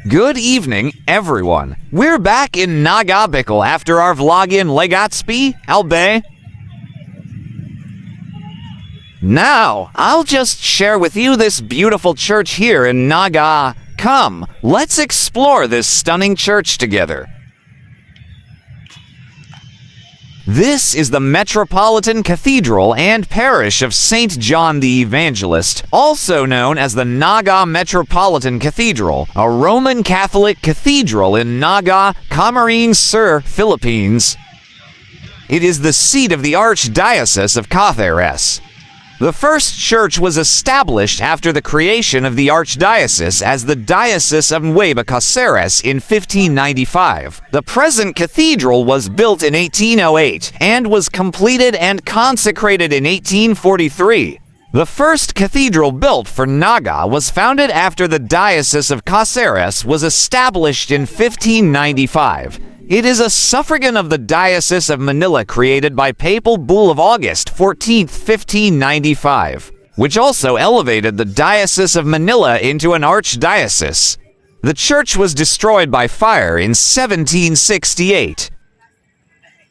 Good evening, everyone. We're back in Naga City after our vlog in Legazpi, Albay. Now, I'll just share with you this beautiful church here in Naga. Come, let's explore this stunning church together. This is the Metropolitan Cathedral and Parish of St. John the Evangelist, also known as the Naga Metropolitan Cathedral, a Roman Catholic cathedral in Naga, Camarines Sur, Philippines. It is the seat of the Archdiocese of Cathedral. The first church was established after the creation of the archdiocese as the Diocese of Nueva Cáceres in 1595. The present cathedral was built in 1808 and was completed and consecrated in 1843. The first cathedral built for Naga was founded after the Diocese of Cáceres was established in 1595. It is a suffragan of the Diocese of Manila created by Papal Bull of August 14, 1595, which also elevated the Diocese of Manila into an archdiocese. The church was destroyed by fire in 1768.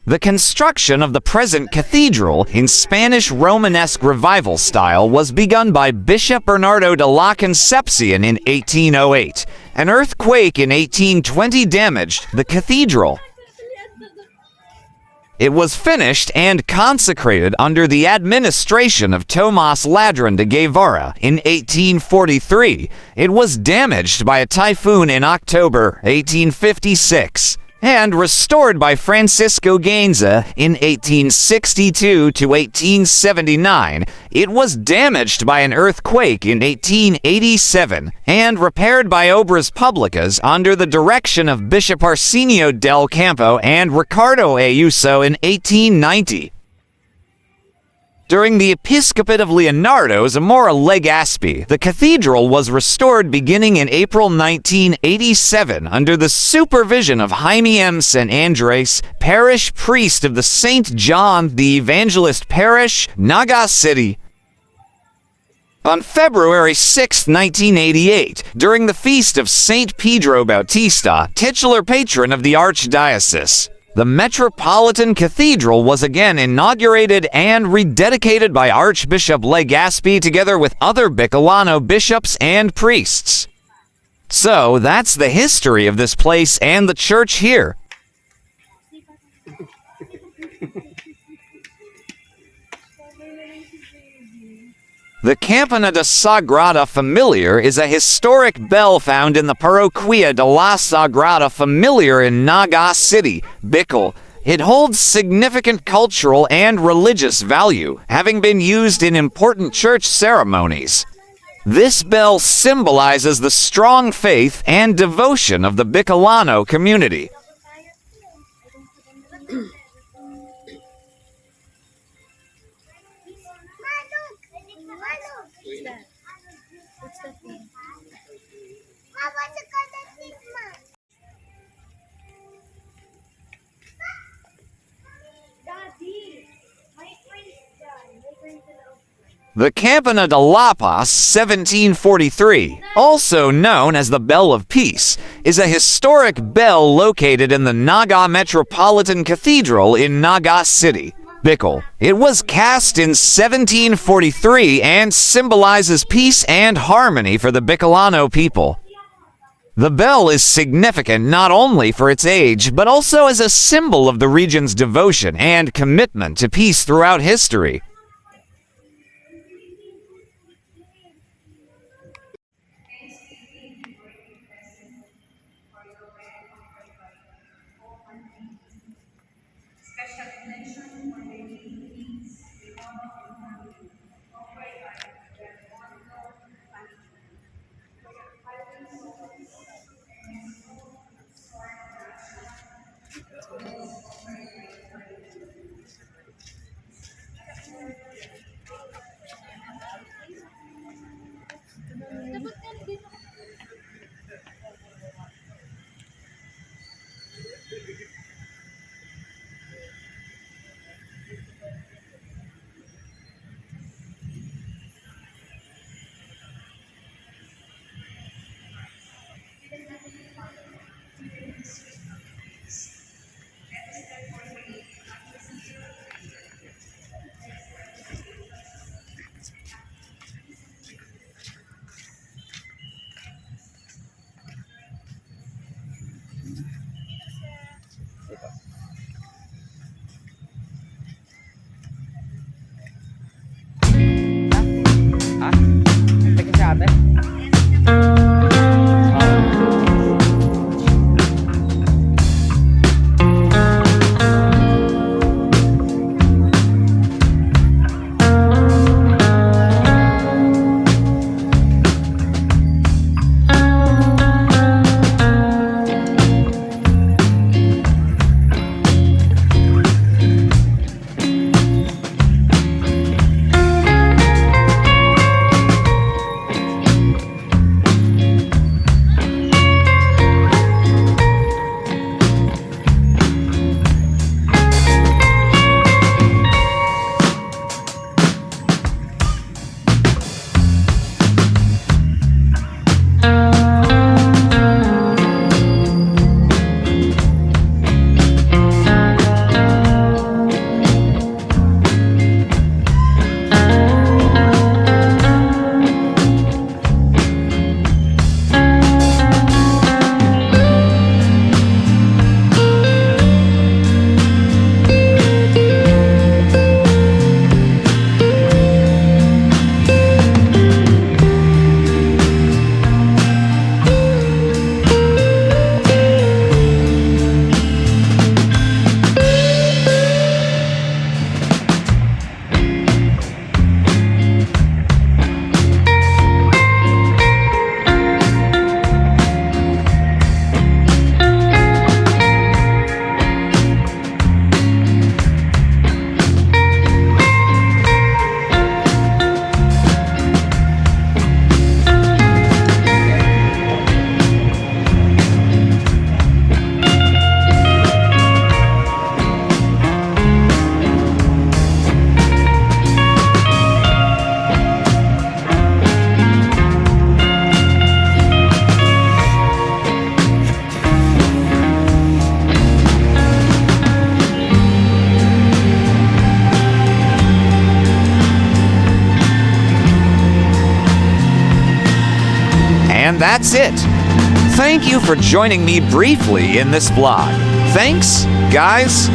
The construction of the present cathedral in Spanish Romanesque Revival style was begun by Bishop Bernardo de la Concepcion in 1808. An earthquake in 1820 damaged the cathedral. It was finished and consecrated under the administration of Tomas Ladron de Guevara in 1843. It was damaged by a typhoon in October 1856. And restored by Francisco Gainza in 1862 to 1879. It was damaged by an earthquake in 1887 and repaired by Obras Publicas under the direction of Bishop Arsenio del Campo and Ricardo Ayuso in 1890. During the episcopate of Leonardo Zamora Legazpi, the cathedral was restored beginning in April 1987 under the supervision of Jaime M. San Andres, parish priest of the St. John the Evangelist Parish, Naga City. On February 6, 1988, during the feast of St. Pedro Bautista, titular patron of the Archdiocese, the Metropolitan Cathedral was again inaugurated and rededicated by Archbishop Legazpi together with other Bicolano bishops and priests. So that's the history of this place and the church here. The Campana de Sagrada Familiar is a historic bell found in the Parroquia de la Sagrada Familiar in Naga City, Bicol. It holds significant cultural and religious value, having been used in important church ceremonies. This bell symbolizes the strong faith and devotion of the Bicolano community. The Campana de la Paz 1743, also known as the Bell of Peace, is a historic bell located in the Naga Metropolitan Cathedral in Naga City, Bicol. It was cast in 1743 and symbolizes peace and harmony for the Bicolano people. The bell is significant not only for its age, but also as a symbol of the region's devotion and commitment to peace throughout history. And that's it. Thank you for joining me briefly in this vlog. Thanks, guys.